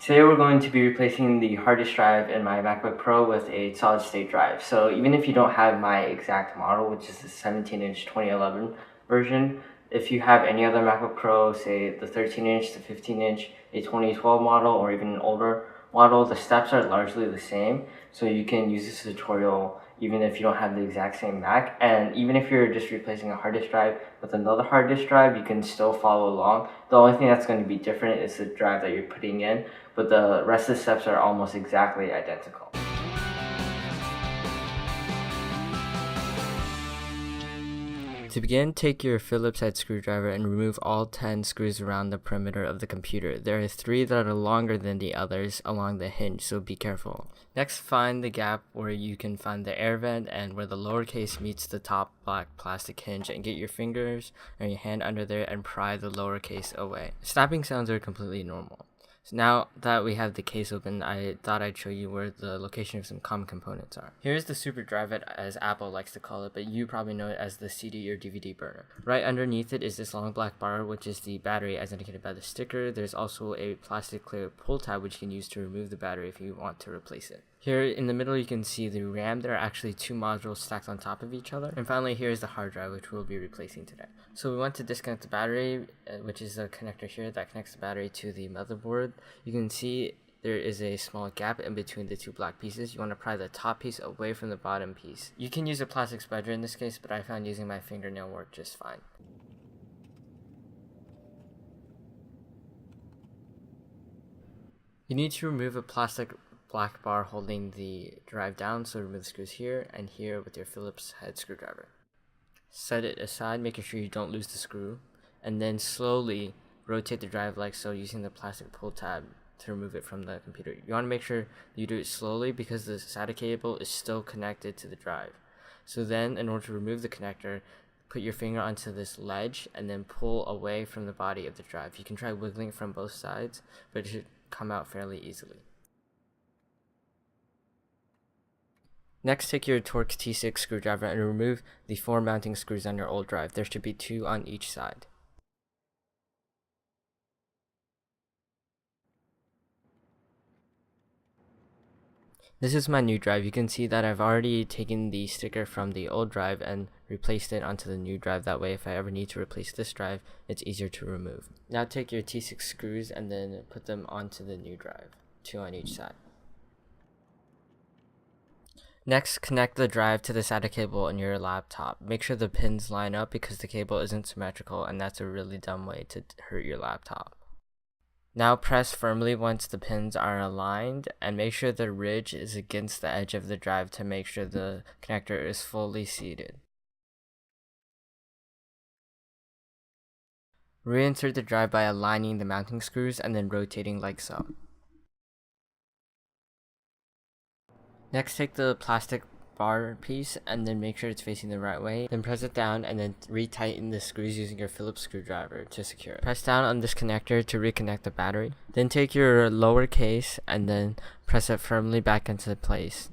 Today we're going to be replacing the hard disk drive in my MacBook Pro with a solid state drive. So even if you don't have my exact model, which is the 17-inch 2011 version, if you have any other MacBook Pro, say the 13-inch, the 15-inch, a 2012 model, or even an older model, the steps are largely the same. So you can use this tutorial even if you don't have the exact same Mac. And even if you're just replacing a hard disk drive with another hard disk drive, you can still follow along. The only thing that's going to be different is the drive that you're putting in, but the rest of the steps are almost exactly identical. To begin, take your Phillips head screwdriver and remove all 10 screws around the perimeter of the computer. There are 3 that are longer than the others along the hinge, so be careful. Next, find the gap where you can find the air vent and where the lowercase meets the top black plastic hinge, and get your fingers or your hand under there and pry the lowercase away. Snapping sounds are completely normal. So now that we have the case open, I thought I'd show you where the location of some common components are. Here's the super drive, as Apple likes to call it, but you probably know it as the CD or DVD burner. Right underneath it is this long black bar, which is the battery as indicated by the sticker. There's also a plastic clear pull tab which you can use to remove the battery if you want to replace it. Here in the middle you can see the RAM. There are actually 2 modules stacked on top of each other. And finally here's the hard drive, which we'll be replacing today. So we want to disconnect the battery, which is the connector here that connects the battery to the motherboard. You can see there is a small gap in between the 2 black pieces. You want to pry the top piece away from the bottom piece. You can use a plastic sponge in this case, but I found using my fingernail worked just fine. You need to remove a plastic black bar holding the drive down, so remove the screws here and here with your Phillips head screwdriver. Set it aside, making sure you don't lose the screw, and then slowly rotate the drive like so using the plastic pull tab to remove it from the computer. You want to make sure you do it slowly because the SATA cable is still connected to the drive. So then, in order to remove the connector, put your finger onto this ledge and then pull away from the body of the drive. You can try wiggling it from both sides, but it should come out fairly easily. Next, take your Torx T6 screwdriver and remove the 4 mounting screws on your old drive. There should be 2 on each side. This is my new drive. You can see that I've already taken the sticker from the old drive and replaced it onto the new drive. That way, if I ever need to replace this drive, it's easier to remove. Now take your T6 screws and then put them onto the new drive, 2 on each side. Next, connect the drive to the SATA cable in your laptop. Make sure the pins line up because the cable isn't symmetrical, and that's a really dumb way to hurt your laptop. Now press firmly once the pins are aligned, and make sure the ridge is against the edge of the drive to make sure the connector is fully seated. Reinsert the drive by aligning the mounting screws and then rotating like so. Next, take the plastic bar piece and then make sure it's facing the right way. Then press it down and then retighten the screws using your Phillips screwdriver to secure it. Press down on this connector to reconnect the battery. Then take your lower case and then press it firmly back into place.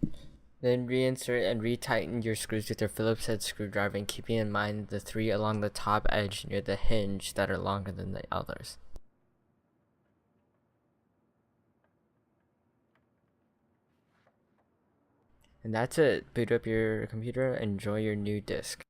Then reinsert and retighten your screws with your Phillips head screwdriver, and keeping in mind the 3 along the top edge near the hinge that are longer than the others. And that's it. Boot up your computer, enjoy your new disk.